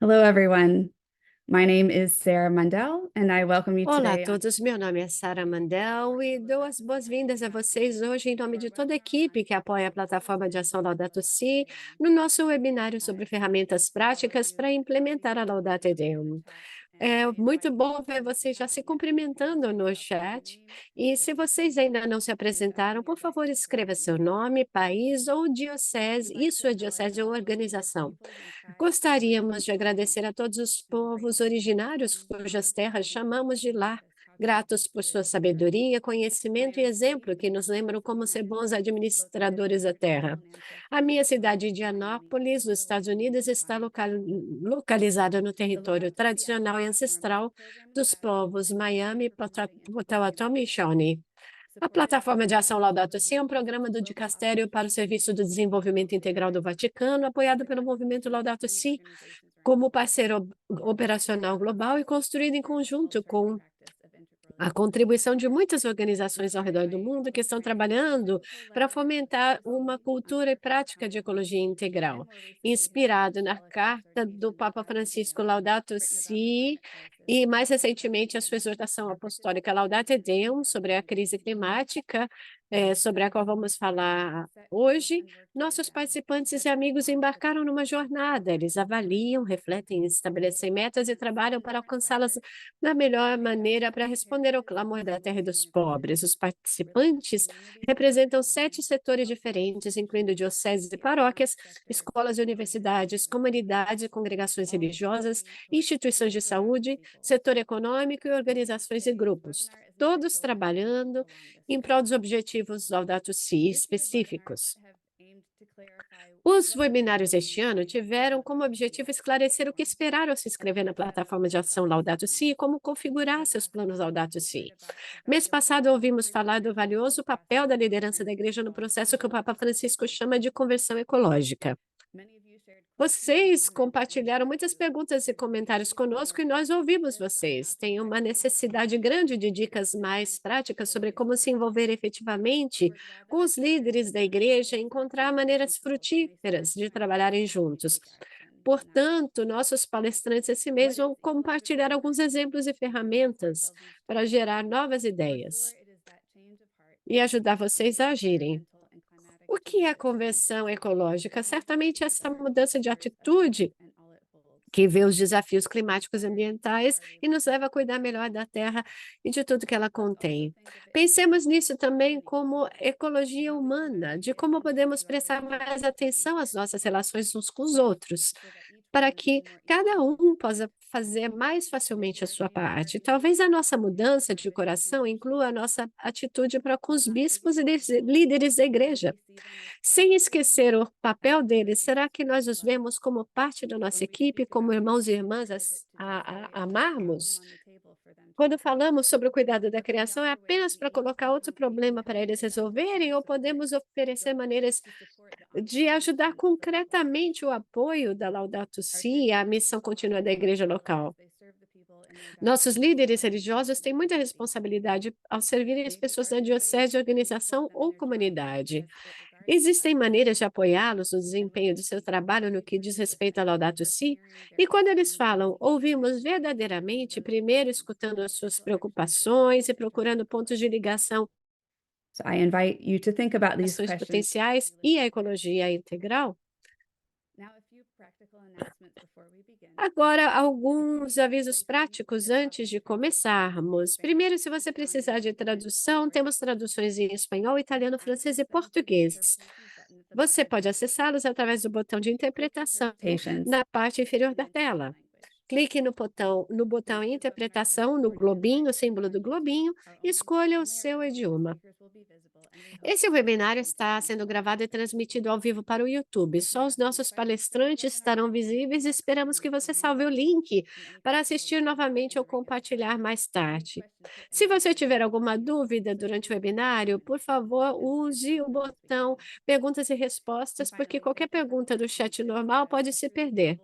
Hello, everyone. My name is Sarah Mundell, and I welcome you Olá a today on. todos, meu nome é Sara Mandel e dou as boas-vindas a vocês hoje em nome de toda a equipe que apoia a plataforma de ação Laudato Si no nosso webinário sobre ferramentas práticas para implementar a Laudato Deum. É muito bom ver vocês já se cumprimentando no chat. E se vocês ainda não se apresentaram, por favor, escreva seu nome, país ou diocese, e sua diocese ou organização. Gostaríamos de agradecer a todos os povos originários cujas terras chamamos de lar, gratos por sua sabedoria, conhecimento e exemplo que nos lembram como ser bons administradores da terra. A minha cidade de Anápolis, nos Estados Unidos, está localizada no território tradicional e ancestral dos povos Miami, Potawatomi e Shawnee. A plataforma de ação Laudato Si é um programa do Dicastério para o Serviço do Desenvolvimento Integral do Vaticano, apoiado pelo movimento Laudato Si, como parceiro operacional global e construído em conjunto com a contribuição de muitas organizações ao redor do mundo que estão trabalhando para fomentar uma cultura e prática de ecologia integral, inspirado na carta do Papa Francisco Laudato Si e, mais recentemente, a sua exortação apostólica Laudate Deum sobre a crise climática, sobre a qual vamos falar hoje. Nossos participantes e amigos embarcaram numa jornada. Eles avaliam, refletem, estabelecem metas e trabalham para alcançá-las da melhor maneira para responder ao clamor da terra e dos pobres. Os participantes representam 7 setores diferentes, incluindo dioceses e paróquias, escolas e universidades, comunidades e congregações religiosas, instituições de saúde, setor econômico e organizações e grupos, todos trabalhando em prol dos objetivos Laudato Si específicos. Os webinários este ano tiveram como objetivo esclarecer o que esperar ao se inscrever na plataforma de ação Laudato Si e como configurar seus planos Laudato Si. Mês passado, ouvimos falar do valioso papel da liderança da igreja no processo que o Papa Francisco chama de conversão ecológica. Vocês compartilharam muitas perguntas e comentários conosco e nós ouvimos vocês. Tem uma necessidade grande de dicas mais práticas sobre como se envolver efetivamente com os líderes da igreja e encontrar maneiras frutíferas de trabalharem juntos. Portanto, nossos palestrantes esse mês vão compartilhar alguns exemplos e ferramentas para gerar novas ideias e ajudar vocês a agirem. O que é a conversão ecológica? Certamente essa mudança de atitude que vê os desafios climáticos e ambientais e nos leva a cuidar melhor da Terra e de tudo que ela contém. Pensemos nisso também como ecologia humana, de como podemos prestar mais atenção às nossas relações uns com os outros, para que cada um possa fazer mais facilmente a sua parte. Talvez a nossa mudança de coração inclua a nossa atitude para com os bispos e líderes da igreja. Sem esquecer o papel deles, será que nós os vemos como parte da nossa equipe, como irmãos e irmãs a amarmos? Quando falamos sobre o cuidado da criação, é apenas para colocar outro problema para eles resolverem, ou podemos oferecer maneiras de ajudar concretamente o apoio da Laudato Si e a missão contínua da igreja local? Nossos líderes religiosos têm muita responsabilidade ao servirem as pessoas da diocese, organização ou comunidade. Existem maneiras de apoiá-los no desempenho do seu trabalho no que diz respeito à Laudato Si? E quando eles falam, ouvimos verdadeiramente, primeiro escutando as suas preocupações e procurando pontos de ligação, So I invite you to think about these ações questions. potenciais e a ecologia integral? Agora, alguns avisos práticos antes de começarmos. Primeiro, se você precisar de tradução, temos traduções em espanhol, italiano, francês e português. Você pode acessá-los através do botão de interpretação na parte inferior da tela. Clique no botão Interpretação, no globinho, o símbolo do globinho, e escolha o seu idioma. Esse webinário está sendo gravado e transmitido ao vivo para o YouTube. Só os nossos palestrantes estarão visíveis e esperamos que você salve o link para assistir novamente ou compartilhar mais tarde. Se você tiver alguma dúvida durante o webinário, por favor, use o botão Perguntas e Respostas, porque qualquer pergunta do chat normal pode se perder.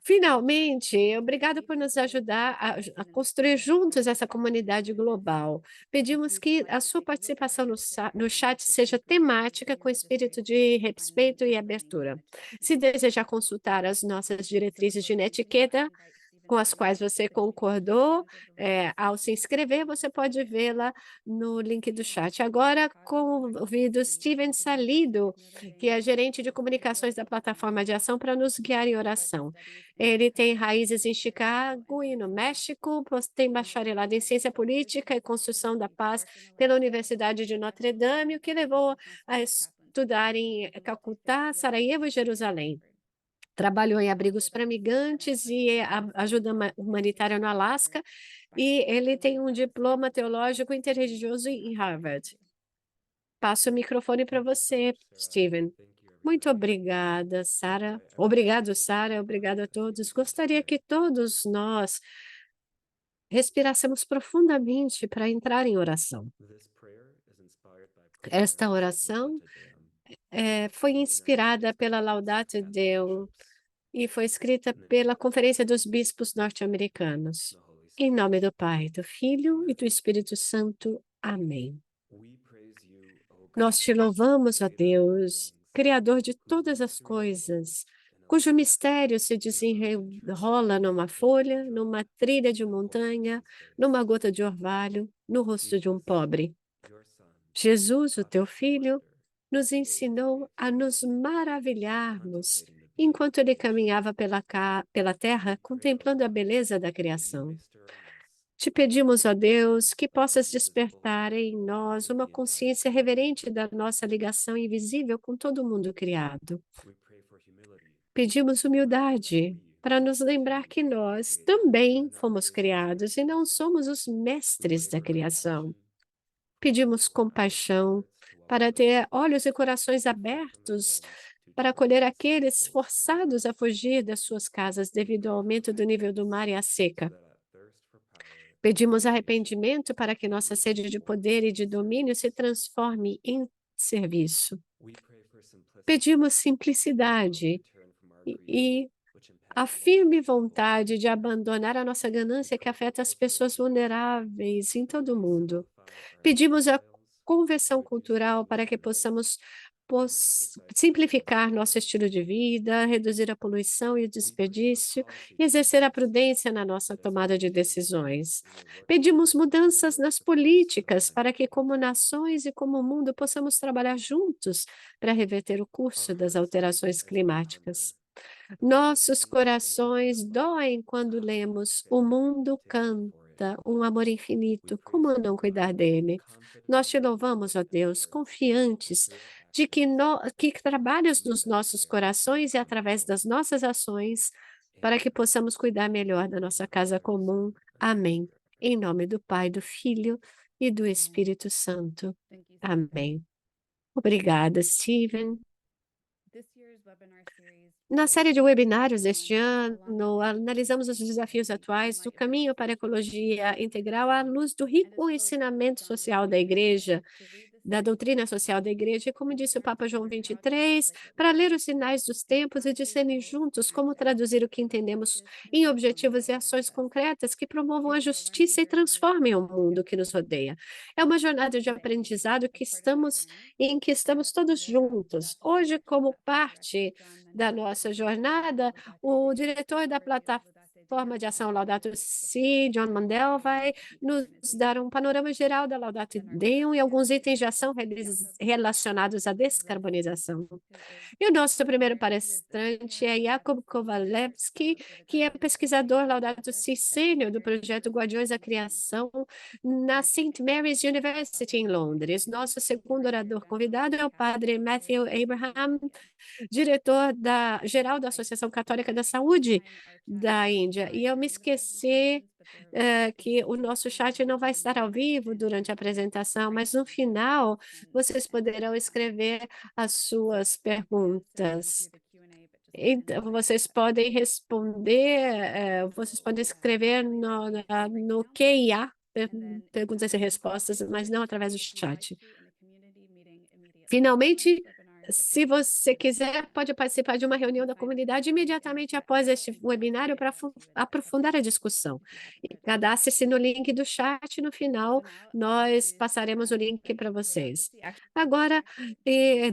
Finalmente, obrigado por nos ajudar a construir juntos essa comunidade global. Pedimos que a sua participação no chat seja temática, com espírito de respeito e abertura. Se desejar consultar as nossas diretrizes de etiqueta, com as quais você concordou, ao se inscrever, você pode vê-la no link do chat. Agora, convido Steven Salido, que é gerente de comunicações da plataforma de ação, para nos guiar em oração. Ele tem raízes em Chicago e no México, tem bacharelado em ciência política e construção da paz pela Universidade de Notre Dame, o que levou a estudar em Calcutá, Sarajevo e Jerusalém. Trabalhou em abrigos para migrantes e ajuda humanitária no Alasca, e ele tem um diploma teológico interreligioso em Harvard. Passo o microfone para você, Steven. Muito obrigada, Sara. Obrigado, Sara. Obrigado a todos. Gostaria que todos nós respirássemos profundamente para entrar em oração. Esta oração foi inspirada pela Laudate Deum e foi escrita pela Conferência dos Bispos Norte-Americanos. Em nome do Pai, do Filho e do Espírito Santo. Amém. Nós te louvamos, ó Deus, Criador de todas as coisas, cujo mistério se desenrola numa folha, numa trilha de montanha, numa gota de orvalho, no rosto de um pobre. Jesus, o teu Filho, nos ensinou a nos maravilharmos enquanto ele caminhava pela terra, contemplando a beleza da criação. Te pedimos, ó Deus, que possas despertar em nós uma consciência reverente da nossa ligação invisível com todo o mundo criado. Pedimos humildade para nos lembrar que nós também fomos criados e não somos os mestres da criação. Pedimos compaixão para ter olhos e corações abertos para acolher aqueles forçados a fugir das suas casas devido ao aumento do nível do mar e à seca. Pedimos arrependimento para que nossa sede de poder e de domínio se transforme em serviço. Pedimos simplicidade e a firme vontade de abandonar a nossa ganância que afeta as pessoas vulneráveis em todo o mundo. Pedimos a conversão cultural para que possamos simplificar nosso estilo de vida, reduzir a poluição e o desperdício e exercer a prudência na nossa tomada de decisões. Pedimos mudanças nas políticas para que, como nações e como mundo, possamos trabalhar juntos para reverter o curso das alterações climáticas. Nossos corações doem quando lemos "O mundo canta um amor infinito, como não cuidar dele?" Nós te louvamos, ó Deus, confiantes de que trabalhas nos nossos corações e através das nossas ações, para que possamos cuidar melhor da nossa casa comum. Amém. Em nome do Pai, do Filho e do Espírito Santo. Amém. Obrigada, Steven. Na série de webinários deste ano, analisamos os desafios atuais do caminho para a ecologia integral à luz do rico ensinamento social da Igreja, da doutrina social da Igreja, e como disse o Papa João XXIII, para ler os sinais dos tempos e discernir juntos como traduzir o que entendemos em objetivos e ações concretas que promovam a justiça e transformem o mundo que nos rodeia. É uma jornada de aprendizado em que estamos todos juntos. Hoje, como parte da nossa jornada, o diretor da plataforma de ação Laudato Si, John Mandel, vai nos dar um panorama geral da Laudato Deum e alguns itens de ação relacionados à descarbonização. E o nosso primeiro palestrante é Jakub Kowalewski, que é pesquisador Laudato Si Sênior do projeto Guardiões da Criação na St. Mary's University em Londres. Nosso segundo orador convidado é o padre Matthew Abraham, diretor geral da Associação Católica da Saúde da Índia. E eu me esqueci que o nosso chat não vai estar ao vivo durante a apresentação, mas no final vocês poderão escrever as suas perguntas. Então, vocês podem responder, vocês podem escrever no QIA, perguntas e respostas, mas não através do chat. Finalmente, Se você quiser, pode participar de uma reunião da comunidade imediatamente após este webinário para aprofundar a discussão. E cadastre-se no link do chat. No final, nós passaremos o link para vocês. Agora, eh,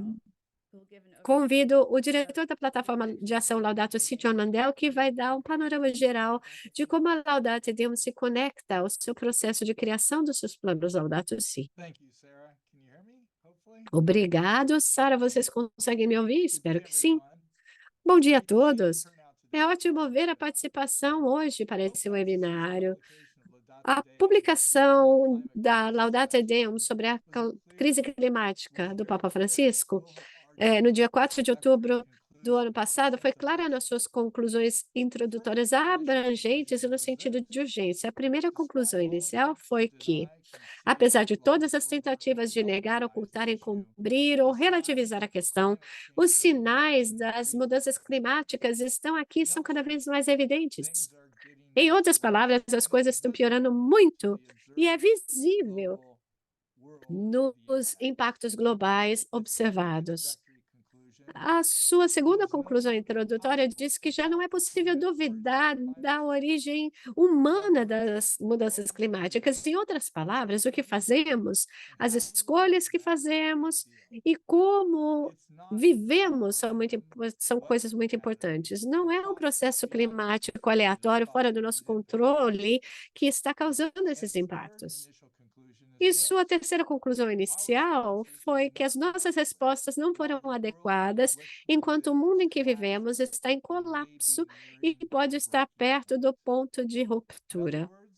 convido o diretor da plataforma de ação Laudato Si, John Mandel, que vai dar um panorama geral de como a Laudato Deum se conecta ao seu processo de criação dos seus planos Laudato Si. Thank you, Sarah. Can you hear me? Hopefully. Obrigado, Sara. Vocês conseguem me ouvir? Good Espero day, que sim. everyone. Bom dia a Great to see the todos. turnout É today. ótimo ver a participação hoje para Hope esse that the webinário. publication of Laudato A Deum publicação on the da climate Laudato crisis Deum sobre a was a crise clear, climática was do very Papa clear Francisco, overarching, no dia 4 de productive outubro do ano conclusion passado, foi of the clara nas suas conclusões introdutórias first initial abrangentes e conclusion no was sentido de this: urgência. A primeira despite conclusão all inicial attempts to foi que, deny, apesar conceal, de gloss todas as over, tentativas de or negar, minimize ocultar, the issue, encobrir ou the signs relativizar a of questão, climate os change are sinais becoming das increasingly mudanças evident. climáticas estão aqui, In são other cada vez words, mais evidentes. things are getting Em outras worse, palavras, as and it's coisas estão piorando visible muito in the e é observed visível global world of the nos impact. impactos globais The second observados. introductory conclusion A sua segunda was no conclusão longer introdutória possible diz to que já não doubt é the possível permanent origins duvidar of climate da change. origem In humana other words, das what mudanças we do climáticas. Em outras palavras, o que fazemos, and as how we live escolhas que matter a great fazemos deal. e como It's not vivemos random são coisas muito whatsoever. importantes. The Não é um process processo beyond our climático ability to aleatório, stop fora do nosso these impacts. controle, que está causando And esses its third impactos. initial conclusion E is sua this: terceira conclusão our inicial responses have foi que as not been nossas adequate respostas não foram while the world in adequadas, which we enquanto o live mundo is em que collapsing vivemos está em and may be colapso e nearing pode a estar breakthrough perto point. do ponto de In other ruptura. words,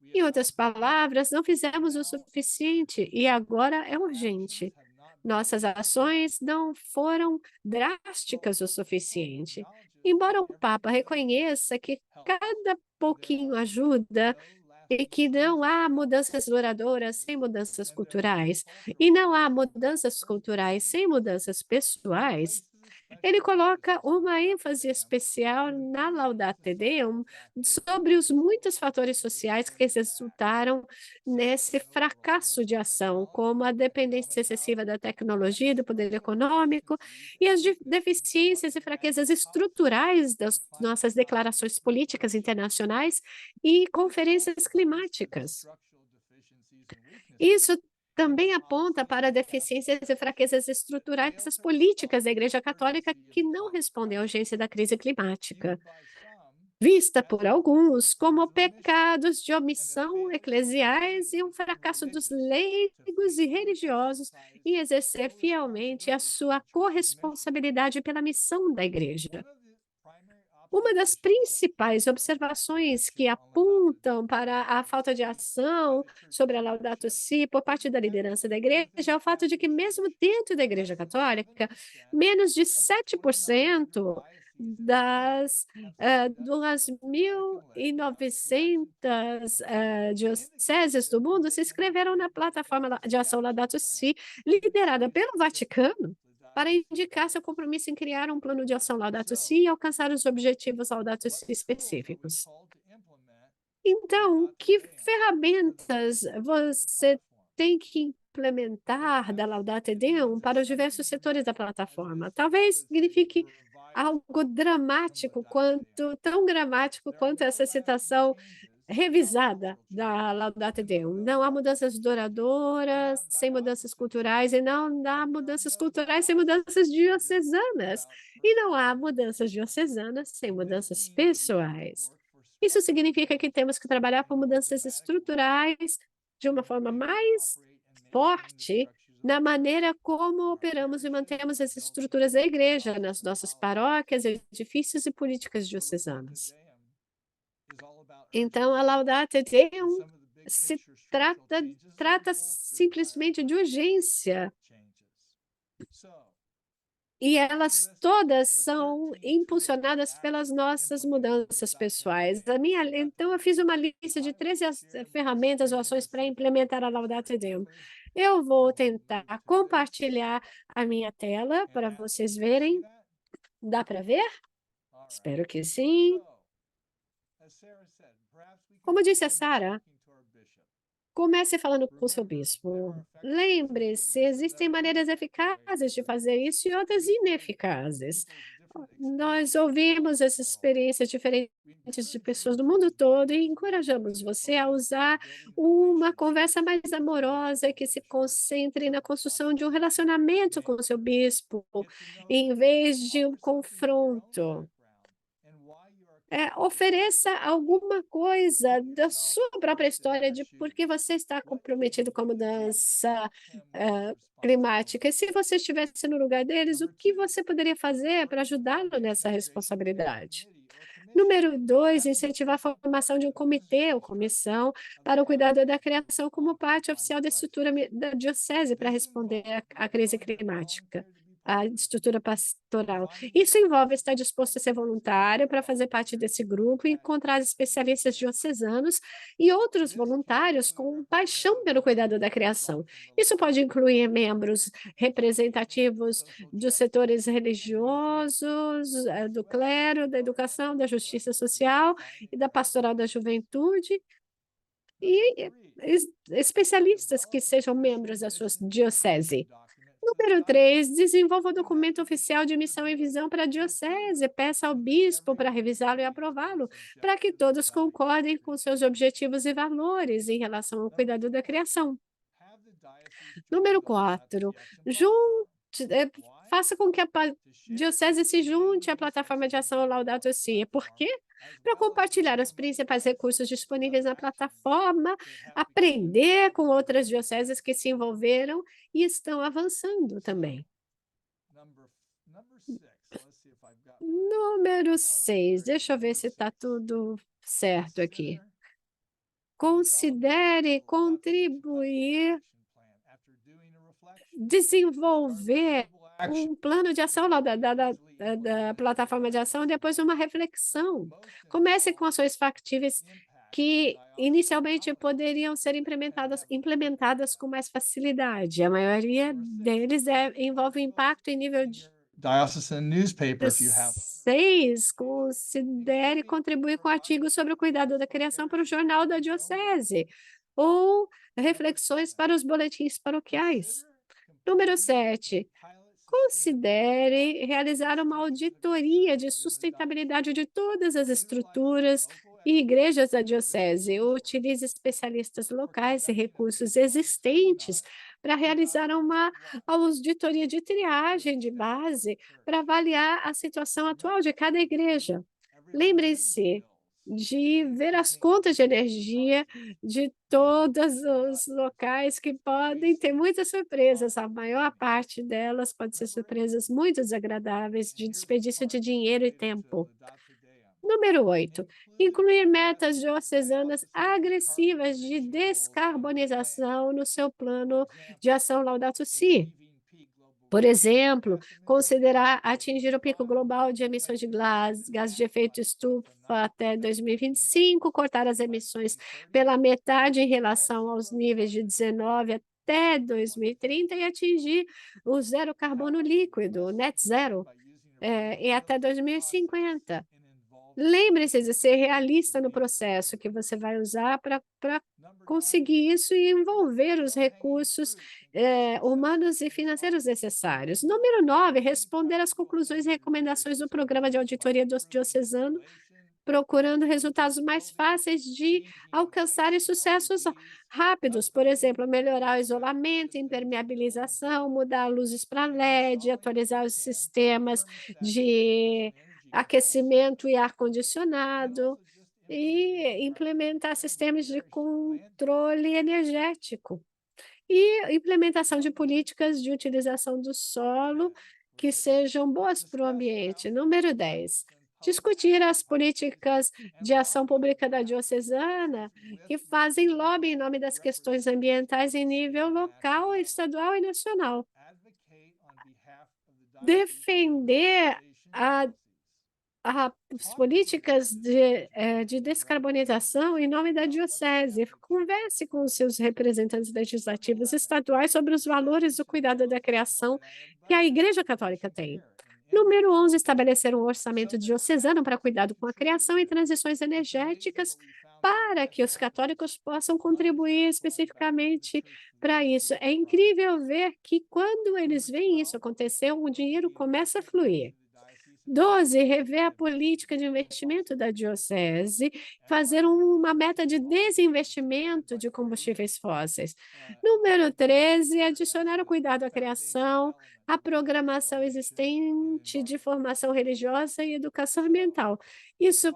we Em have outras not done enough, palavras, não and fizemos o now it's urgent. suficiente e agora é Our actions urgente. have not been Nossas drastic enough. ações não foram So, drásticas o while the Pope suficiente. acknowledges that Embora o every Papa bit reconheça que helps, cada there pouquinho are ajuda, no e lasting que não changes há without mudanças cultural duradouras changes, sem mudanças and there are no culturais, e cultural não há changes without mudanças personal culturais sem changes. mudanças He pessoais. places a Ele special coloca emphasis in uma Laudato ênfase Deum especial on the na many Laudate societal Deum factors sobre os that muitos fatores ultimately sociais que determine the act, resultaram such as nesse fracasso over-reliance de on ação, como technology, a dependência economic excessiva power, da tecnologia e do poder structural econômico deficiencies e and as weaknesses of our deficiências e fraquezas international policies estruturais and das climate nossas declarações conferences and políticas declarations. internacionais e This also conferências points to the climáticas. structural deficiencies and weaknesses Isso in the também aponta policies para of the Catholic deficiências e Church fraquezas that estruturais fail das to políticas respond da to the Igreja Católica urgency of que the não climate respondem à crisis, urgência da crise climática, viewed by some vista as por abusive alguns sins como of omission pecados de and a omissão failure of the eclesiais e um laity and fracasso dos religious to leigos e faithfully religiosos exercise em exercer full fielmente a responsibility for sua the church's mission. corresponsabilidade pela missão da Igreja. One of the primary Uma das observations that principais point to observações que inaction on Laudato apontam Si para a falta de by ação the church sobre a Laudato leadership Si por parte da is liderança da that igreja within é the o fato de Catholic que, mesmo Church, dentro da Igreja less than 7% Católica, menos de of the 2,900 7% dioceses in the church das have signed up to the Vatican letter asking 2.900 in the case dioceses that do the mundo se Vatican inscreveram na fails plataforma to de take ação action Laudato plan Si, to liderada deploy pelo specific Vaticano, para Laudato Si indicar seu goals. compromisso em criar um plano de ação Laudato So, Si e alcançar os objetivos Laudato what Si tools are we específicos. called to implement Então, Laudato que Deum ferramentas for the você platform? tem que Well, implementar da perhaps Laudate it means Deum para os something diversos setores da dramatic as plataforma? if I Talvez would say signifique revise algo from dramático Laudato Deum. quanto, tão dramático There are quanto no essa lasting citação changes without revisada cultural da change. Laudate And there are Deum. no Não há lasting mudanças changes duradouras without sem mudanças diocesan culturais, change. e não há And there are mudanças no culturais sem diocesan mudanças changes diocesanas. without E não personal há change. mudanças diocesanas sem This mudanças means we have to pessoais. work for Isso structural significa que change temos que trabalhar in por more mudanças dramatic ways estruturais de in uma the forma way we mais operate and maintain the forte structures of na the church, maneira como in our operamos e parishes, mantemos as estruturas buildings, da igreja nas diocesan nossas policies. paróquias, edifícios e políticas So Laudato diocesanas. Deum is all about Então, a urgency. Laudate And Deum some of the big se picture structural trata, changes are trata bolstered by our simplesmente de personal urgência, changes. So, e here's a elas list todas of the são 13 tools to impulsionadas pelas actively nossas implement mudanças Laudato pessoais. Então, eu Deum. fiz uma And lista de I'm going 13 to share my ferramentas ou screen. ações Let's para see if I can implementar a share Laudate it Deum. quickly. Eu And vou we'll tentar move to this. compartilhar a minha tela And para Natalie, vocês can you see verem. that? Dá para ver? All right. Espero que sim. So, as Sarah said, perhaps we can Como disse a begin by Sara, talking to our bishop. Comece falando com seu bispo. Lembre-se, existem maneiras eficazes de fazer isso e outras ineficazes. Nós ouvimos essas experiências diferentes de pessoas do mundo todo e encorajamos você a usar uma conversa mais amorosa que se concentre na construção de um relacionamento com o seu bispo, em vez de um confronto. Ofereça alguma coisa da sua própria história de por que você está comprometido com a mudança climática. E se você estivesse no lugar deles, o que você poderia fazer para ajudá-lo nessa responsabilidade? Número 2, incentivar a formação de um comitê ou comissão para o cuidado da criação como parte oficial da estrutura da diocese para responder à crise climática, à estrutura pastoral. Isso envolve estar disposto a ser voluntário para fazer parte desse grupo e encontrar especialistas diocesanos e outros voluntários com paixão pelo cuidado da criação. Isso pode incluir membros representativos dos setores religiosos, do clero, da educação, da justiça social e da pastoral da juventude, e especialistas que sejam membros da sua diocese. Número 3, desenvolva o documento oficial de missão e visão para a diocese. Peça ao bispo para revisá-lo e aprová-lo, para que todos concordem com seus objetivos e valores em relação ao cuidado da criação. Número 4, faça com que a diocese se junte à plataforma de ação Laudato Si. Por quê? Para compartilhar os principais recursos disponíveis na plataforma, aprender com outras dioceses que se envolveram e estão avançando também. Número 6, deixa eu ver se está tudo certo aqui. Considere contribuir, desenvolver um plano de ação lá da plataforma de ação depois de uma reflexão. Comece com ações factíveis que inicialmente poderiam ser implementadas com mais facilidade. A maioria deles envolve impacto em nível de diocesan newspaper if you have. 6, considere contribuir com artigos sobre o cuidado da criação para o jornal da diocese ou reflexões para os boletins paroquiais. Número 7, considere realizar uma auditoria de sustentabilidade de todas as estruturas e igrejas da diocese. Utilize especialistas locais e recursos existentes para realizar uma auditoria de triagem de base para avaliar a situação atual de cada igreja. Lembre-se de ver as contas de energia de todos os locais que podem ter muitas surpresas. A maior parte delas pode ser surpresas muito desagradáveis de desperdício de dinheiro e tempo. Número 8, incluir metas diocesanas agressivas de descarbonização no seu plano de ação Laudato Si. Por exemplo, considerar atingir o pico global de emissões de gases de efeito estufa até 2025, cortar as emissões pela metade em relação aos níveis de 19 até 2030 e atingir o zero carbono líquido, net zero, e até 2050. Lembre-se de ser realista no processo que você vai usar para conseguir isso e envolver os recursos humanos e financeiros necessários. Número 9, responder às conclusões e recomendações do programa de auditoria diocesano, procurando resultados mais fáceis de alcançar e sucessos rápidos. Por exemplo, melhorar o isolamento, impermeabilização, mudar luzes para LED, atualizar os sistemas de aquecimento e ar-condicionado e implementar sistemas de controle energético e implementação de políticas de utilização do solo que sejam boas para o ambiente. Número 10, discutir as políticas de ação pública da diocesana que fazem lobby em nome das questões ambientais em nível local, estadual e nacional. Defender as políticas de descarbonização em nome da diocese. Converse com os seus representantes legislativos estaduais sobre os valores do cuidado da criação que a Igreja Católica tem. Número 11, estabelecer um orçamento diocesano para cuidado com a criação e transições energéticas para que os católicos possam contribuir especificamente para isso. É incrível ver que quando eles veem isso acontecer, o dinheiro começa a fluir. 12, rever a política de investimento da diocese, fazer uma meta de desinvestimento de combustíveis fósseis. Número 13, adicionar o cuidado à criação, à programação existente de formação religiosa e educação ambiental. Isso,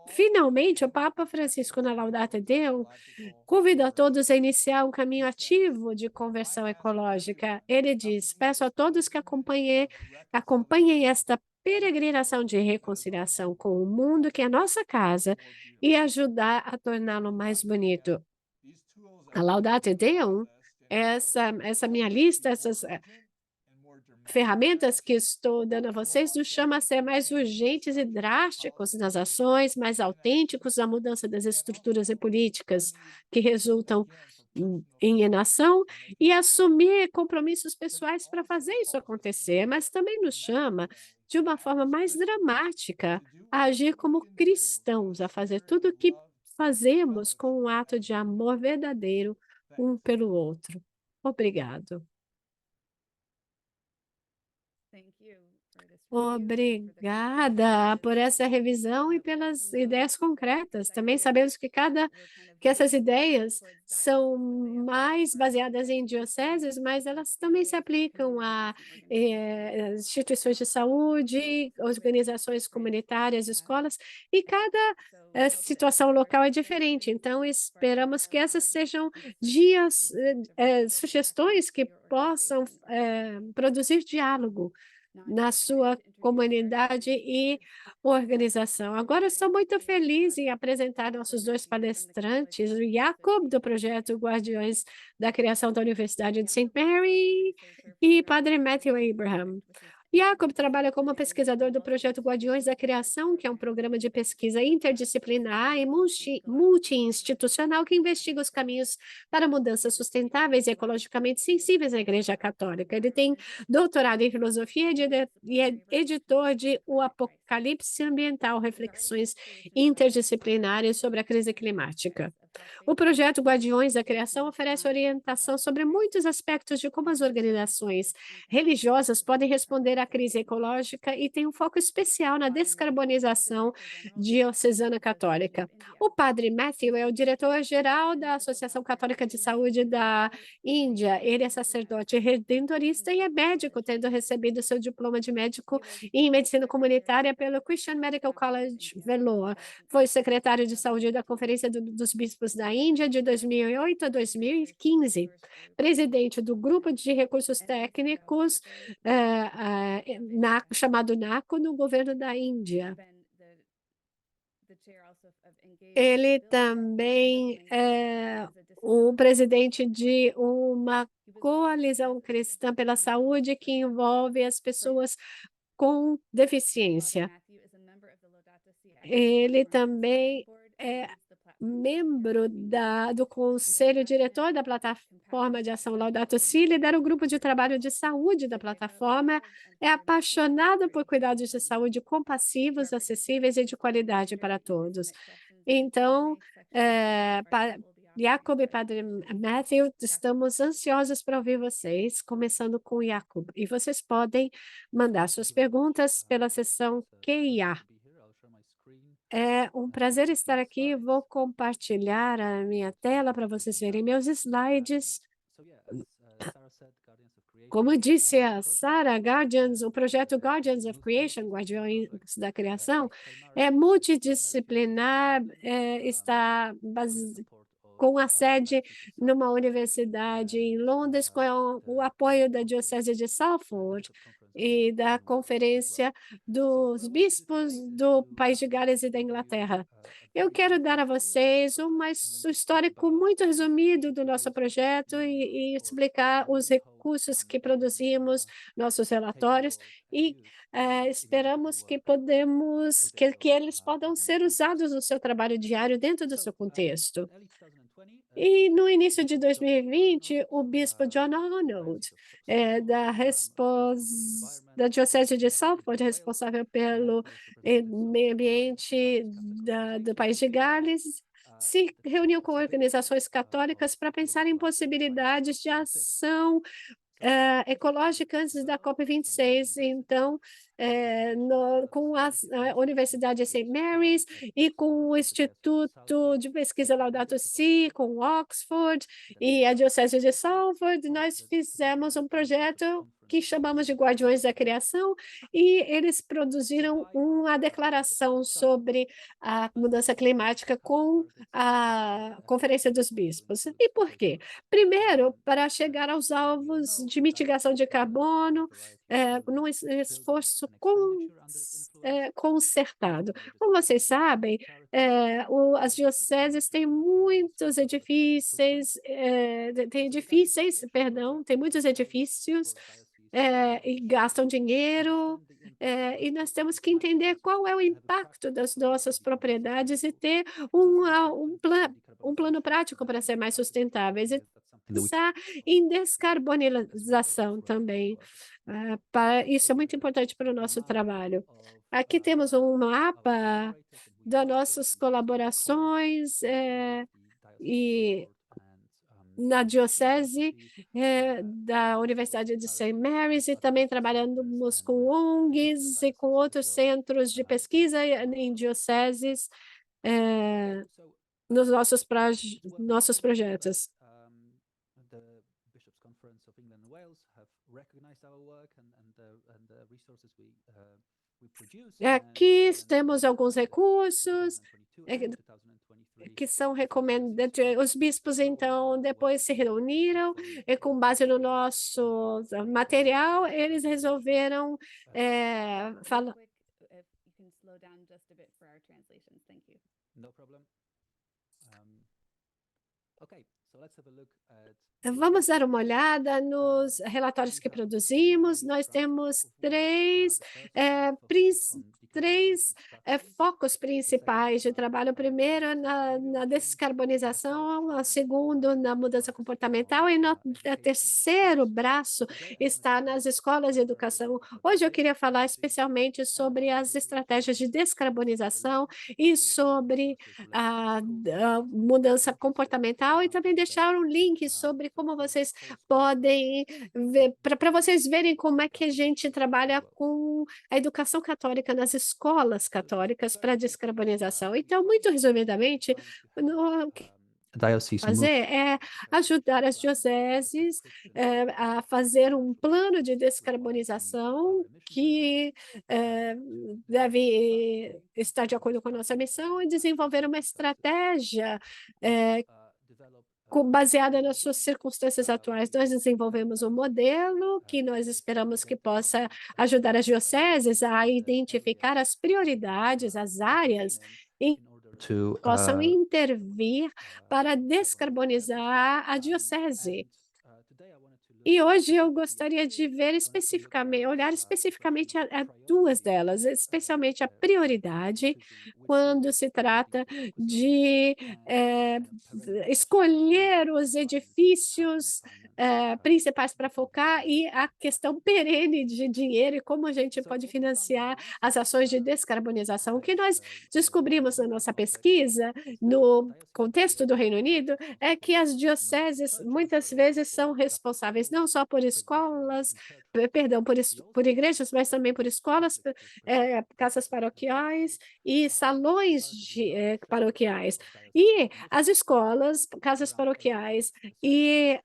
finalmente, o Papa Francisco, na Laudato Deum, convida a todos a iniciar um caminho ativo de conversão ecológica. Ele diz: peço a todos que acompanhem esta peregrinação de reconciliação com o mundo, que é a nossa casa, e ajudar a torná-lo mais bonito. A Laudato Deum, essa minha lista, essas ferramentas que estou dando a vocês nos chama a ser mais urgentes e drásticos nas ações, mais autênticos na mudança das estruturas e políticas que resultam em inação e assumir compromissos pessoais para fazer isso acontecer, mas também nos chama de uma forma mais dramática a agir como cristãos, a fazer tudo o que fazemos com um ato de amor verdadeiro um pelo outro. Obrigado. Obrigada por essa revisão e pelas ideias concretas. Também sabemos que essas ideias são mais baseadas em dioceses, mas elas também se aplicam a instituições de saúde, organizações comunitárias, escolas, e cada situação local é diferente. Então, esperamos que essas sejam sugestões que possam produzir diálogo na sua comunidade e organização. Agora estou muito feliz em apresentar nossos dois palestrantes, o Jacob, do projeto Guardiões da Criação da Universidade de St. Mary, e Padre Matthew Abraham. Jacob trabalha como pesquisador do projeto Guardiões da Criação, que é um programa de pesquisa interdisciplinar e multi-institucional que investiga os caminhos para mudanças sustentáveis e ecologicamente sensíveis na Igreja Católica. Ele tem doutorado em filosofia e é editor de O Apocalipse Ambiental, reflexões interdisciplinares sobre a crise climática. O projeto Guardiões da Criação oferece orientação sobre muitos aspectos de como as organizações religiosas podem responder à crise ecológica e tem um foco especial na descarbonização diocesana católica. O padre Matthew é o diretor-geral da Associação Católica de Saúde da Índia. Ele é sacerdote redentorista e é médico, tendo recebido seu diploma de médico em medicina comunitária pelo Christian Medical College, Vellore. Foi secretário de saúde da Conferência dos Bispos da Índia de 2008 a 2015, presidente do Grupo de Recursos Técnicos chamado NACO no governo da Índia. Ele também é o presidente de uma coalizão cristã pela saúde que envolve as pessoas com deficiência. Ele também é membro do conselho diretor da plataforma de ação Laudato Si, lidera o grupo de trabalho de saúde da plataforma, é apaixonado por cuidados de saúde compassivos, acessíveis e de qualidade para todos. Então, Jacob e Padre Matthew, estamos ansiosos para ouvir vocês, começando com Jacob. E vocês podem mandar suas perguntas pela seção QIA. É um prazer estar aqui. Vou compartilhar a minha tela para vocês verem meus slides. Como disse a Sarah, o projeto Guardians of Creation, Guardiões da Criação, é multidisciplinar, está com a sede numa universidade em Londres, com o apoio da Diocese de Salford e da Conferência dos Bispos do País de Gales e da Inglaterra. Eu quero dar a vocês um histórico muito resumido do nosso projeto e explicar os recursos que produzimos, nossos relatórios, e esperamos que eles possam ser usados no seu trabalho diário dentro do seu contexto. E no início de 2020, o bispo John Arnold, da Diocese de Salford, responsável pelo meio ambiente do país de Gales, se reuniu com organizações católicas para pensar em possibilidades de ação ecológica antes da COP26. Então, com a Universidade de St. Mary's e com o Instituto de Pesquisa Laudato Si, com Oxford e a Diocese de Salford, nós fizemos um projeto que chamamos de Guardiões da Criação, e eles produziram uma declaração sobre a mudança climática com a Conferência dos Bispos. E por quê? Primeiro, para chegar aos alvos de mitigação de carbono, num esforço concertado. Como vocês sabem, as dioceses têm muitos tem muitos edifícios e gastam dinheiro, e nós temos que entender qual é o impacto das nossas propriedades e ter um plano prático para ser mais sustentáveis e pensar em descarbonização também. Isso é muito importante para o nosso trabalho. Aqui temos um mapa das nossas colaborações e na Diocese da Universidade de St. Mary's, e também trabalhamos com ONGs e com outros centros de pesquisa em dioceses nos nossos projetos. Aqui temos alguns recursos que são recomendados. Os bispos, então, depois se reuniram e, com base no nosso material, eles resolveram falar. Vamos dar uma olhada nos relatórios que produzimos. Nós temos três focos principais de trabalho. O primeiro na descarbonização, o segundo na mudança comportamental, e no terceiro braço está nas escolas de educação. Hoje eu queria falar especialmente sobre as estratégias de descarbonização e sobre a mudança comportamental, e também deixar um link sobre como vocês podem ver, para vocês verem como é que a gente trabalha com a educação católica nas escolas católicas para descarbonização. Então, muito resumidamente, o que fazer é ajudar as dioceses a fazer um plano de descarbonização que deve estar de acordo com a nossa missão, e desenvolver uma estratégia baseada nas suas circunstâncias atuais. Nós desenvolvemos um modelo que nós esperamos que possa ajudar as dioceses a identificar as prioridades, as áreas em que possam intervir para descarbonizar a diocese. E hoje eu gostaria de olhar especificamente a duas delas, especialmente a prioridade, quando se trata de escolher os edifícios principais para focar, e a questão perene de dinheiro e como a gente pode financiar as ações de descarbonização. O que nós descobrimos na nossa pesquisa, no contexto do Reino Unido, é que as dioceses muitas vezes são responsáveis não só por escolas, por igrejas, mas também por escolas, casas paroquiais e salões paroquiais. E as escolas, casas paroquiais e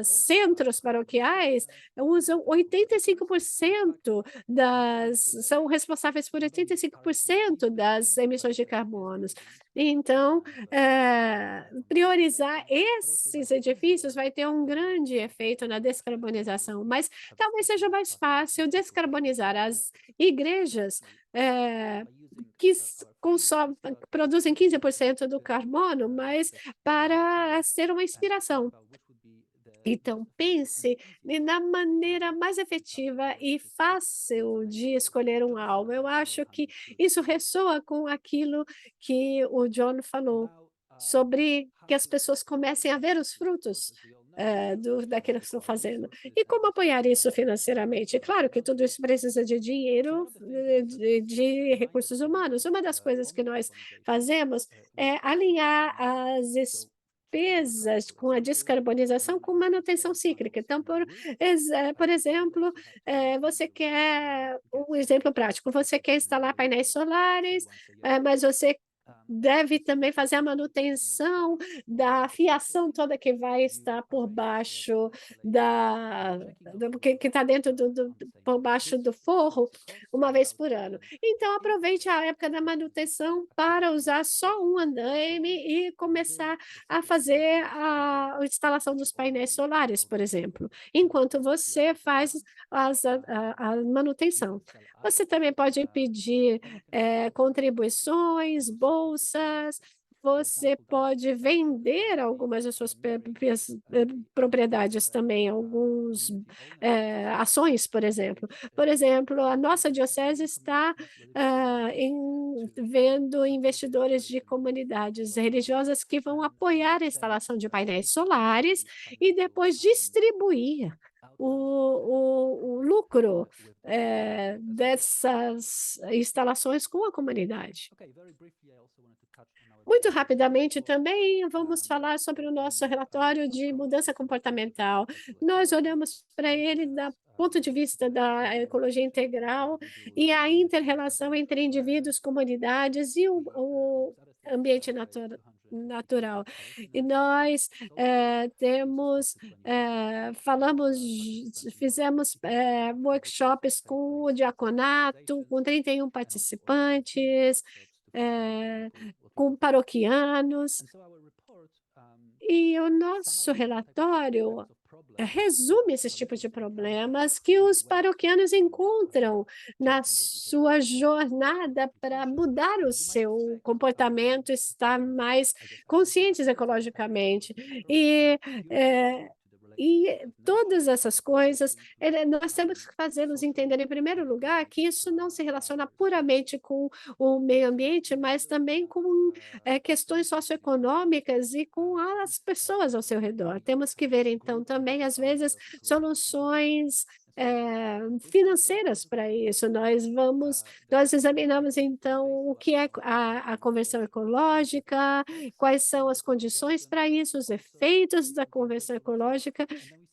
centros paroquiais usam 85% são responsáveis por 85% das emissões de carbonos. Então, priorizar esses edifícios vai ter um grande efeito na descarbonização, mas talvez seja mais fácil descarbonizar as igrejas que produzem 15% do carbono, mas para ser uma inspiração. Então, pense na maneira mais efetiva e fácil de escolher um alvo. Eu acho que isso ressoa com aquilo que o John falou. sobre que as pessoas comecem a ver os frutos daquilo que estão fazendo. E como apoiar isso financeiramente? Claro que tudo isso precisa de dinheiro, de recursos humanos. Uma das coisas que nós fazemos é alinhar as despesas com a descarbonização com manutenção cíclica. Então, por exemplo, você quer um exemplo prático, você quer instalar painéis solares, mas você deve também fazer a manutenção da fiação toda que vai estar por baixo que está dentro por baixo do forro uma vez por ano. Então aproveite a época da manutenção para usar só um andaime e começar a fazer a instalação dos painéis solares, por exemplo, enquanto você faz a manutenção. Você também pode pedir contribuições, bolsas, você pode vender algumas das suas propriedades também, algumas ações, por exemplo. Por exemplo, a nossa diocese está vendo investidores de comunidades religiosas que vão apoiar a instalação de painéis solares e depois distribuir o lucro dessas instalações com a comunidade. Muito rapidamente também vamos falar sobre o nosso relatório de mudança comportamental. Nós olhamos para ele do ponto de vista da ecologia integral e a inter-relação entre indivíduos, comunidades e o ambiente natural. E nós fizemos workshops com o diaconato, com 31 participantes, com paroquianos, e o nosso relatório resume esses tipos de problemas que os paroquianos encontram na sua jornada para mudar o seu comportamento, estar mais conscientes ecologicamente. E todas essas coisas, nós temos que fazê-los entender, em primeiro lugar, que isso não se relaciona puramente com o meio ambiente, mas também com questões socioeconômicas e com as pessoas ao seu redor. Temos que ver, então, também, às vezes, soluções financeiras para isso. Nós examinamos, então, o que é a conversão ecológica, quais são as condições para isso, os efeitos da conversão ecológica,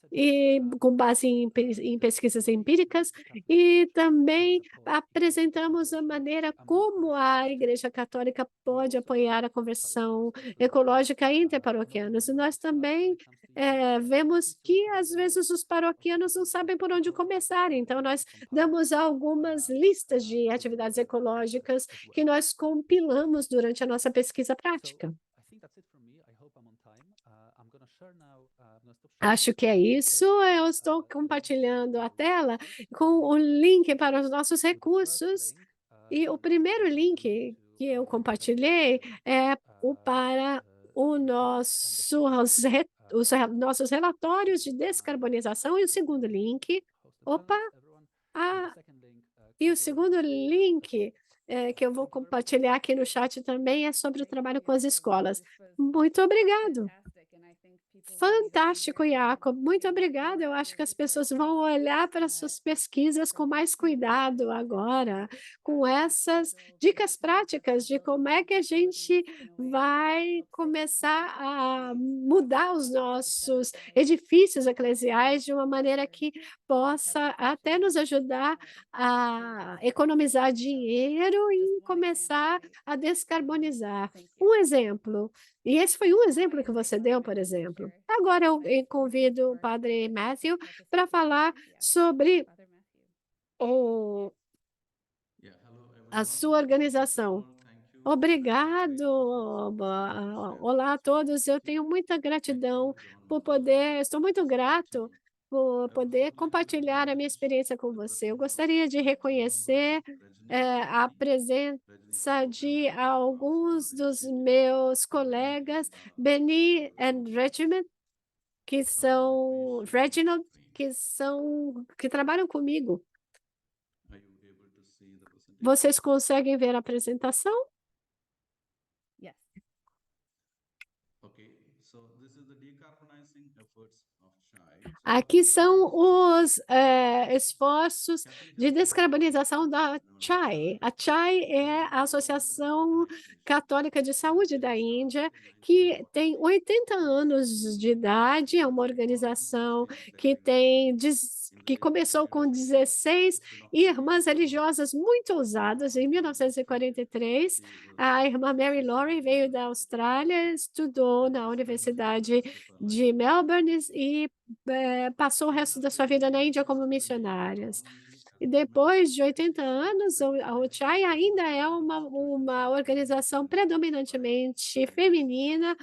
e com base em pesquisas empíricas, e também apresentamos a maneira como a Igreja Católica pode apoiar a conversão ecológica entre paroquianos. E nós também vemos que, às vezes, os paroquianos não sabem por onde começar, então nós damos algumas listas de atividades ecológicas que nós compilamos durante a nossa pesquisa prática. Acho que é isso. Eu estou compartilhando a tela com o link para os nossos recursos. E o primeiro link que eu compartilhei é para os nossos relatórios de descarbonização. E o segundo link, e o segundo link que eu vou compartilhar aqui no chat também é sobre o trabalho com as escolas. Muito obrigado. Fantástico, Iaco. Muito obrigada. Eu acho que as pessoas vão olhar para suas pesquisas com mais cuidado agora, com essas dicas práticas de como é que a gente vai começar a mudar os nossos edifícios eclesiais de uma maneira que possa até nos ajudar a economizar dinheiro e começar a descarbonizar. Um exemplo. E esse foi um exemplo que você deu, por exemplo. Agora eu convido o Padre Matthew para falar sobre a sua organização. Obrigado. Olá a todos. Eu tenho muita gratidão por poder, estou muito grato por poder compartilhar a minha experiência com você. Eu gostaria de reconhecer a presença de alguns dos meus colegas, Benny e Reginald, que trabalham comigo. Vocês conseguem ver a apresentação? Aqui são os esforços de descarbonização da CHAI. A CHAI é a Associação Católica de Saúde da Índia, que tem 80 anos de idade, é uma organização que começou com 16 irmãs religiosas muito ousadas. Em 1943, a irmã Mary Laurie veio da Austrália, estudou na Universidade de Melbourne e passou o resto da sua vida na Índia como missionárias. E depois de 80 anos, a UCHAI ainda é uma organização predominantemente feminina,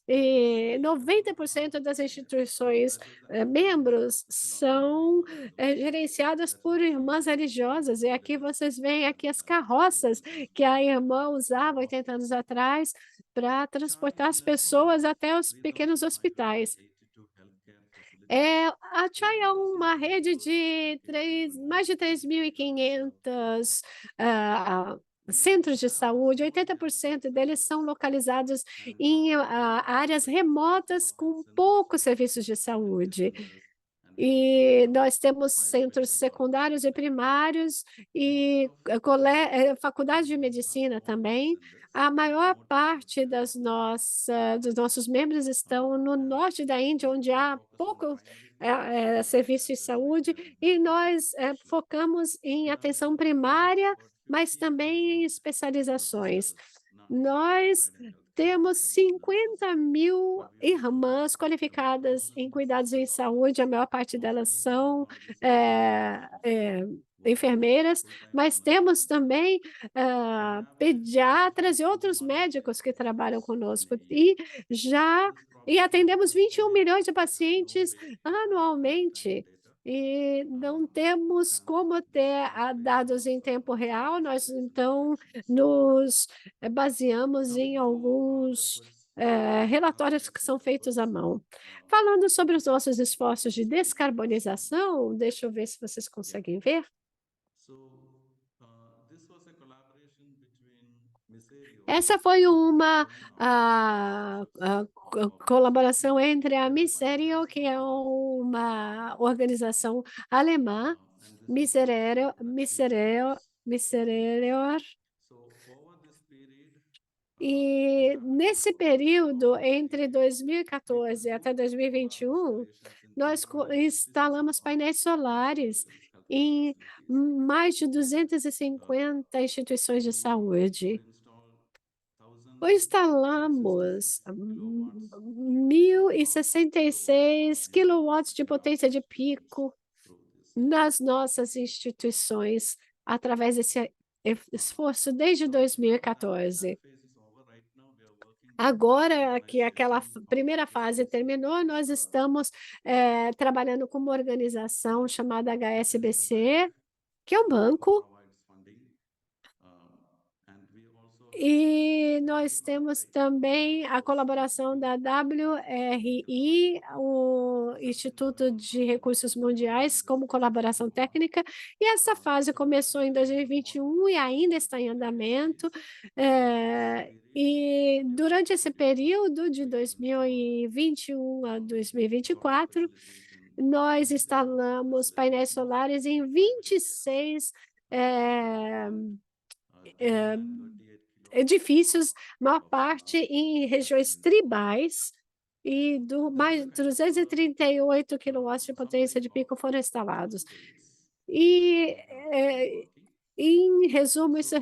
e 90% das instituições membros são gerenciadas por irmãs religiosas. E aqui vocês veem aqui as carroças que a irmã usava 80 anos atrás para transportar as pessoas até os pequenos hospitais. A CHAI é uma rede de mais de 3.500 centros de saúde. 80% deles são localizados em áreas remotas com poucos serviços de saúde. E nós temos centros secundários e primários e faculdade de medicina também. A maior parte dos nossos membros estão no norte da Índia, onde há pouco serviço de saúde, e nós focamos em atenção primária, mas também em especializações. Nós temos 50.000 irmãs qualificadas em cuidados em saúde, a maior parte delas são enfermeiras, mas temos também pediatras e outros médicos que trabalham conosco. E atendemos 21 milhões de pacientes anualmente. E não temos como ter dados em tempo real, nós então nos baseamos em alguns relatórios que são feitos à mão. Falando sobre os nossos esforços de descarbonização, deixa eu ver se vocês conseguem ver. Essa foi uma colaboração entre a Miserio, que é uma organização alemã, Miserere, e nesse período, entre 2014 até 2021, nós instalamos painéis solares em mais de 250 instituições de saúde. Instalamos 1.066 quilowatts de potência de pico nas nossas instituições através desse esforço desde 2014. Agora que aquela primeira fase terminou, nós estamos trabalhando com uma organização chamada HSBC, que é um banco. E nós temos também a colaboração da WRI, o Instituto de Recursos Mundiais, como colaboração técnica, e essa fase começou em 2021 e ainda está em andamento. E durante esse período de 2021 a 2024, nós instalamos painéis solares em 26 edifícios, maior parte em regiões tribais, e mais 238 quilowatts de potência de pico foram instalados. E, em resumo, isso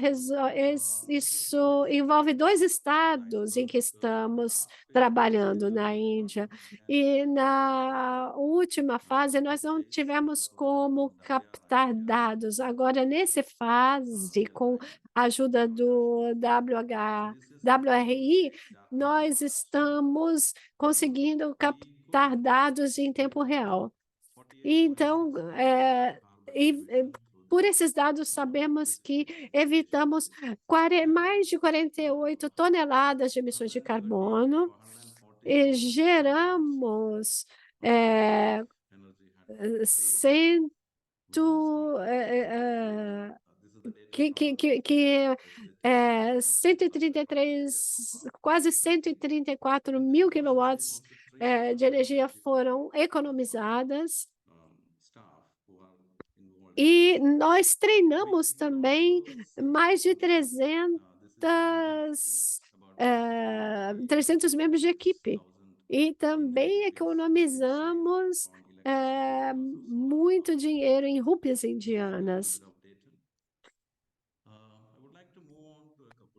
envolve 2 estados em que estamos trabalhando na Índia. E na última fase, nós não tivemos como captar dados. Agora, nessa fase, com a ajuda do WRI, nós estamos conseguindo captar dados em tempo real. E então, por esses dados, sabemos que evitamos mais de 48 toneladas de emissões de carbono e geramos 133, quase 134 mil quilowatts de energia foram economizadas. E nós treinamos também mais de 300 membros de equipe. E também economizamos muito dinheiro em rúpias indianas.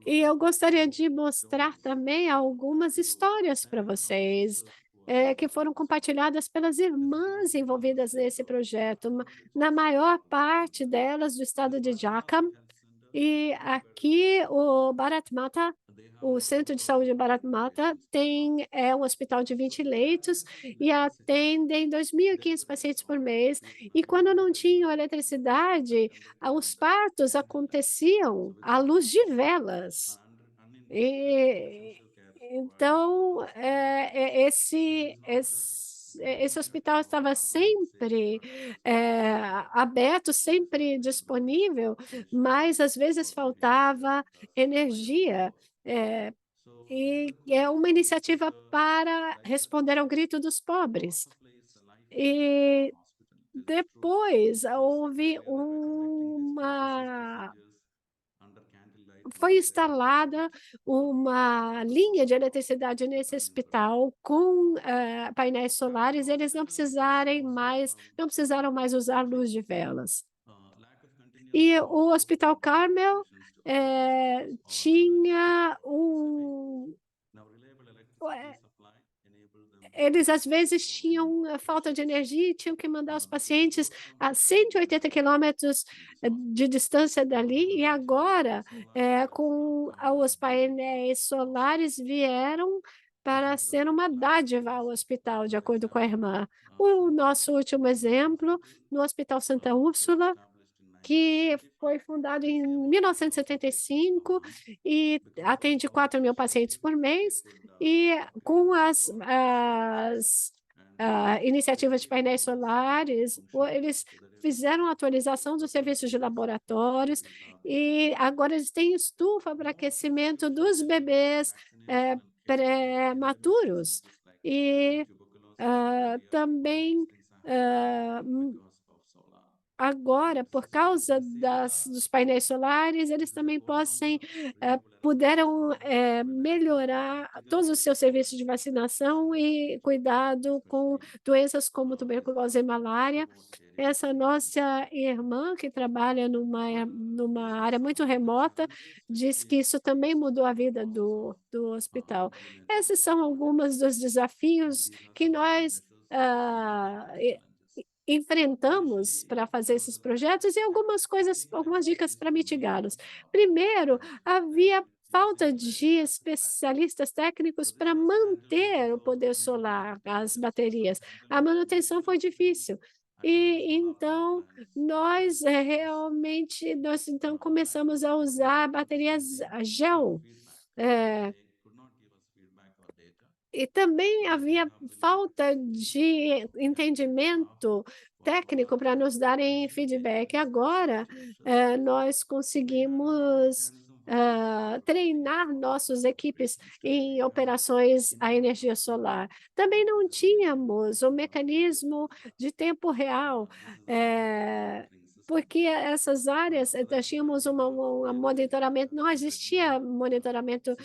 E eu gostaria de mostrar também algumas histórias para vocês, que foram compartilhadas pelas irmãs envolvidas nesse projeto, na maior parte delas do estado de Jharkhand. E aqui o Bharat Mata, o Centro de Saúde Bharat Mata, tem um hospital de 20 leitos e atendem 2.500 pacientes por mês. E quando não tinham eletricidade, os partos aconteciam à luz de velas. Então, esse hospital estava sempre aberto, sempre disponível, mas às vezes faltava energia. E é uma iniciativa para responder ao grito dos pobres. E depois houve foi instalada uma linha de eletricidade nesse hospital com painéis solares. Eles não precisaram mais usar luz de velas. E o Hospital Carmel tinha eles às vezes tinham falta de energia e tinham que mandar os pacientes a 180 quilômetros de distância dali, e agora, com os painéis solares, vieram para ser uma dádiva ao hospital, de acordo com a irmã. O nosso último exemplo, no Hospital Santa Úrsula, que foi fundado em 1975 e atende 4.000 pacientes por mês, e com as iniciativas de painéis solares, eles fizeram atualização dos serviços de laboratórios, e agora eles têm estufa para aquecimento dos bebês prematuros. E também agora, por causa dos painéis solares, eles também puderam melhorar todos os seus serviços de vacinação e cuidado com doenças como tuberculose e malária. Essa nossa irmã, que trabalha numa área muito remota, diz que isso também mudou a vida do hospital. Esses são alguns dos desafios que nós enfrentamos para fazer esses projetos, e algumas dicas para mitigá-los. Primeiro, havia falta de especialistas técnicos para manter o poder solar, as baterias. A manutenção foi difícil. E então nós começamos a usar baterias gel. E também havia falta de entendimento técnico para nos darem feedback. Agora, nós conseguimos treinar nossas equipes em operações à energia solar. Também não tínhamos o mecanismo de tempo real, porque essas áreas, tínhamos um monitoramento, não existia monitoramento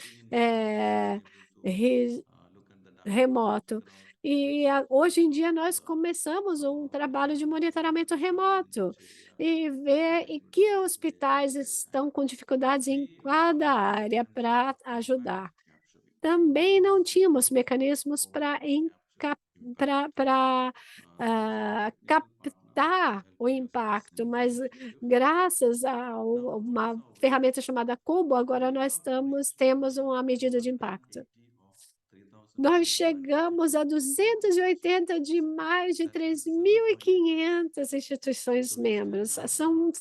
remoto. E hoje em dia nós começamos um trabalho de monitoramento remoto e ver em que hospitais estão com dificuldades em cada área para ajudar. Também não tínhamos mecanismos para captar o impacto, mas graças a uma ferramenta chamada Cubo, agora nós temos uma medida de impacto. Nós chegamos a 280 de mais de 3.500 instituições membros. São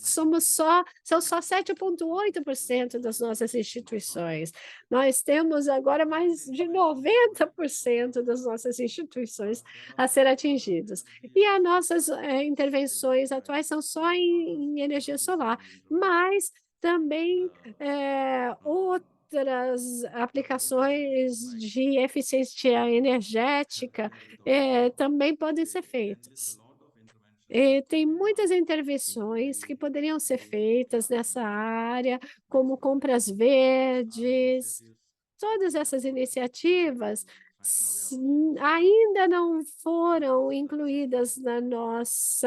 só 7,8% das nossas instituições. Nós temos agora mais de 90% das nossas instituições a ser atingidas. E as nossas intervenções atuais são só em energia solar, mas também outras aplicações de eficiência energética também podem ser feitas. Tem muitas intervenções que poderiam ser feitas nessa área, como compras verdes. Todas essas iniciativas ainda não foram incluídas nas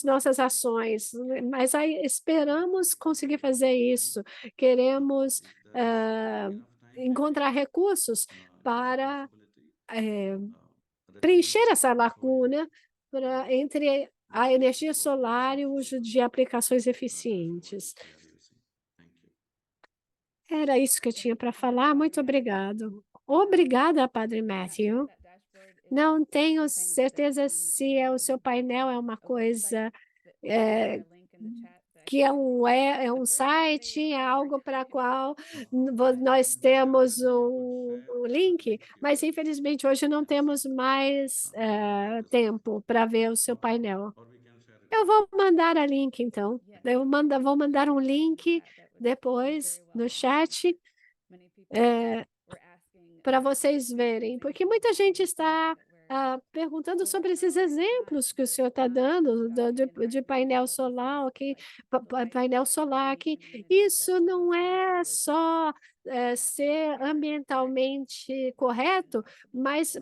nossas ações, mas aí esperamos conseguir fazer isso. Queremos encontrar recursos para preencher essa lacuna entre a energia solar e o uso de aplicações eficientes. Era isso que eu tinha para falar. Muito obrigado. Obrigada, Padre Matthew. Não tenho certeza se o seu painel é uma coisa que é um site, é algo para qual nós temos um link, mas infelizmente hoje não temos mais tempo para ver o seu painel. Eu vou mandar a link, então. Vou mandar um link depois no chat para vocês verem, porque muita gente está perguntando sobre esses exemplos que o senhor está dando de painel solar, painel solar, que isso não é só ser ambientalmente correto, mas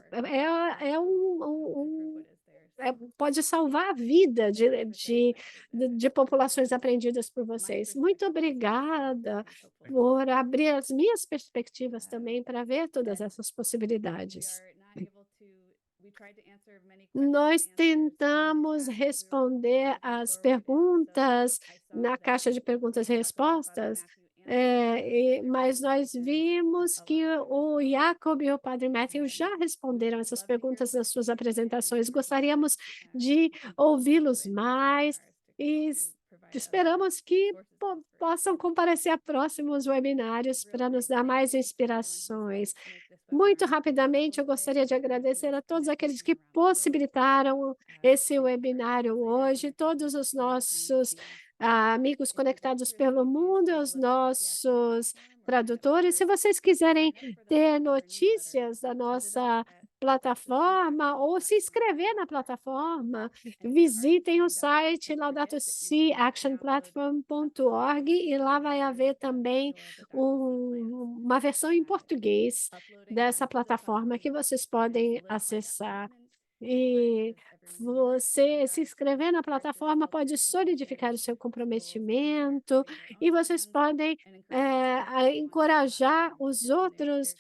pode salvar a vida de populações aprendidas por vocês. Muito obrigada por abrir as minhas perspectivas também para ver todas essas possibilidades. Nós tentamos responder as perguntas na caixa de perguntas e respostas, mas nós vimos que o Jacob e o Padre Matthew já responderam essas perguntas nas suas apresentações. Gostaríamos de ouvi-los mais e esperamos que possam comparecer a próximos webinários para nos dar mais inspirações. Muito rapidamente, eu gostaria de agradecer a todos aqueles que possibilitaram esse webinário hoje, todos os nossos amigos conectados pelo mundo, os nossos tradutores. Se vocês quiserem ter notícias da nossa plataforma ou se inscrever na plataforma, visitem o site laudatosiactionplatform.org e lá vai haver também uma versão em português dessa plataforma que vocês podem acessar. E você se inscrever na plataforma pode solidificar o seu comprometimento e vocês podem encorajar os outros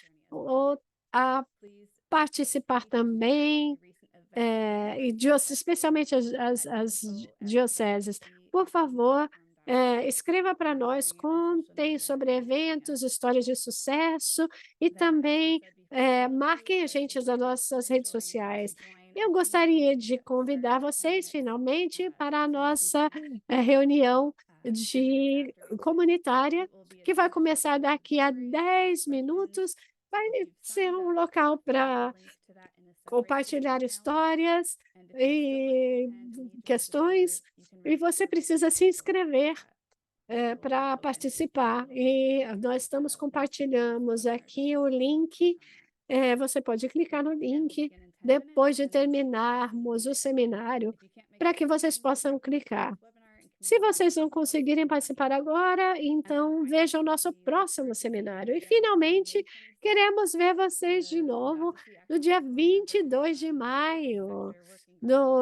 a participar também, especialmente as dioceses. Por favor, escreva para nós, contem sobre eventos, histórias de sucesso e também marquem a gente nas nossas redes sociais. Eu gostaria de convidar vocês, finalmente, para a nossa reunião comunitária, que vai começar daqui a 10 minutos. Vai ser um local para compartilhar histórias e questões, e você precisa se inscrever para participar. E nós compartilhamos aqui o link, você pode clicar no link depois de terminarmos o seminário, para que vocês possam clicar. Se vocês não conseguirem participar agora, então vejam o nosso próximo seminário. E, finalmente, queremos ver vocês de novo no dia 22 de maio.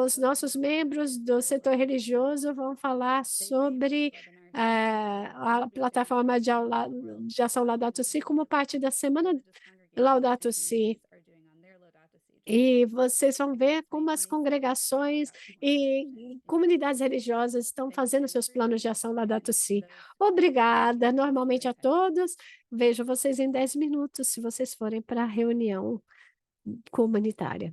Os nossos membros do setor religioso vão falar sobre a plataforma de ação Laudato Si como parte da semana Laudato Si. E vocês vão ver como as congregações e comunidades religiosas estão fazendo seus planos de ação Laudato Si. Obrigada, normalmente a todos. Vejo vocês em 10 minutos, se vocês forem para a reunião comunitária.